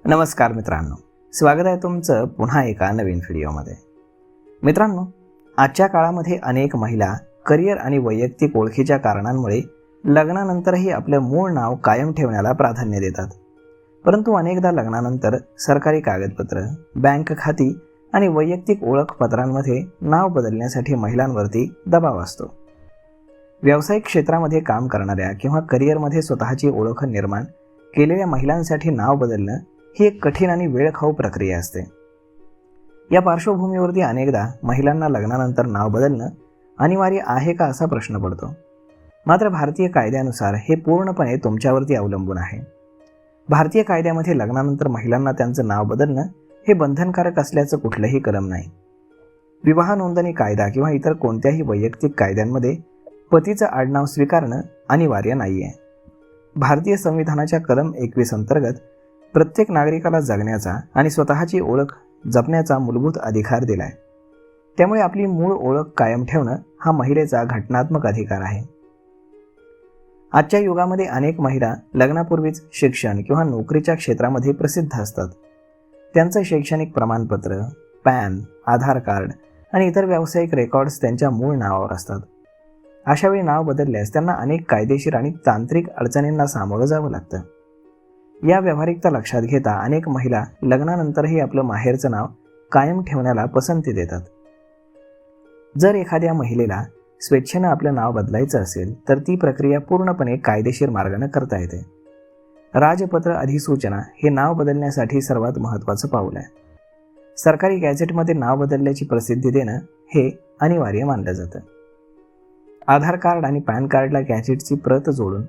नमस्कार मित्रांनो, स्वागत आहे तुमचं पुन्हा एका नवीन व्हिडिओमध्ये. मित्रांनो, आजच्या काळामध्ये अनेक महिला करिअर आणि वैयक्तिक ओळखीच्या कारणांमुळे लग्नानंतरही आपलं मूळ नाव कायम ठेवण्याला प्राधान्य देतात. परंतु अनेकदा लग्नानंतर सरकारी कागदपत्र, बँक खाती आणि वैयक्तिक ओळखपत्रांमध्ये नाव बदलण्यासाठी महिलांवरती दबाव असतो. व्यावसायिक क्षेत्रामध्ये काम करणाऱ्या किंवा करिअरमध्ये स्वतःची ओळख निर्माण केलेल्या महिलांसाठी नाव बदलणं ही एक कठीण आणि वेळखाऊ प्रक्रिया असते. या पार्श्वभूमीवरती अनेकदा महिलांना लग्नानंतर नाव बदलणं अनिवार्य आहे का असा प्रश्न पडतो. मात्र भारतीय कायद्यानुसार हे पूर्णपणे तुमच्यावरती अवलंबून आहे. भारतीय कायद्यामध्ये लग्नानंतर महिलांना त्यांचं नाव बदलणं हे बंधनकारक असल्याचं कुठलंही कलम नाही. विवाह नोंदणी कायदा किंवा इतर कोणत्याही वैयक्तिक कायद्यांमध्ये पतीचं आडनाव स्वीकारणं अनिवार्य नाही आहे. भारतीय संविधानाच्या कलम 21 अंतर्गत प्रत्येक नागरिकाला जगण्याचा आणि स्वतःची ओळख जपण्याचा मूलभूत अधिकार दिलाय. त्यामुळे आपली मूळ ओळख कायम ठेवणं हा महिलेचा घटनात्मक अधिकार आहे. आजच्या युगामध्ये अनेक महिला लग्नापूर्वीच शिक्षण किंवा नोकरीच्या क्षेत्रामध्ये प्रसिद्ध असतात. त्यांचं शैक्षणिक प्रमाणपत्र, पॅन, आधार कार्ड आणि इतर व्यावसायिक रेकॉर्ड्स त्यांच्या मूळ नावावर असतात. अशावेळी नाव बदलल्यास त्यांना अनेक कायदेशीर आणि तांत्रिक अडचणींना सामोरं जावं लागतं. या व्यावहारिकता लक्षात घेता अनेक महिला लग्नानंतरही आपलं माहेरचं नाव कायम ठेवण्याला पसंती देतात. जर एखाद्या महिलेला स्वेच्छेनं आपलं नाव बदलायचं असेल तर ती प्रक्रिया पूर्णपणे कायदेशीर मार्गाने करता येते. राजपत्र अधिसूचना हे नाव बदलण्यासाठी सर्वात महत्त्वाचं पाऊल आहे. सरकारी गॅझेटमध्ये नाव बदलल्याची प्रसिद्धी देणं हे अनिवार्य मानलं जातं. आधार कार्ड आणि पॅन कार्डला गॅझेटची प्रत जोडून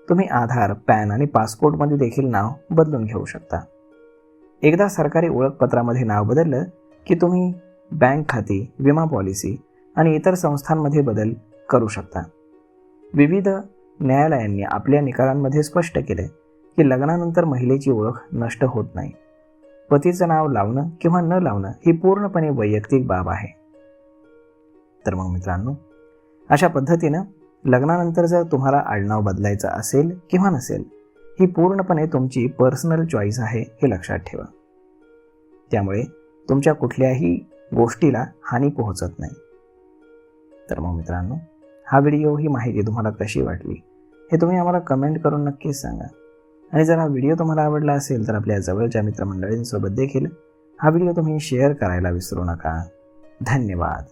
तुम्ही आधार, पॅन आणि पासपोर्टमध्ये देखील नाव बदलून घेऊ शकता. एकदा सरकारी ओळखपत्रामध्ये नाव बदललं की तुम्ही बँक खाती, विमा पॉलिसी आणि इतर संस्थांमध्ये बदल करू शकता. विविध न्यायालयांनी आपल्या निकालांमध्ये स्पष्ट केले की लग्नानंतर महिलेची ओळख नष्ट होत नाही. पतीचं नाव लावणं किंवा न लावणं ही पूर्णपणे वैयक्तिक बाब आहे. तर मग मित्रांनो, अशा पद्धतीनं लग्नानंतर जर तुम्हाला आडनाव बदलायचं असेल किंवा नसेल, ही पूर्णपणे तुमची पर्सनल चॉईस आहे हे लक्षात ठेवा. त्यामुळे तुमच्या कुठल्याही गोष्टीला हानी पोहोचत नाही. तर मग मित्रांनो, हा व्हिडिओ, ही माहिती तुम्हाला कशी वाटली हे तुम्ही आम्हाला कमेंट करून नक्कीच सांगा. आणि जर हा व्हिडिओ तुम्हाला आवडला असेल तर आपल्या जवळच्या मित्रमंडळींसोबत देखील हा व्हिडिओ तुम्ही शेअर करायला विसरू नका. धन्यवाद.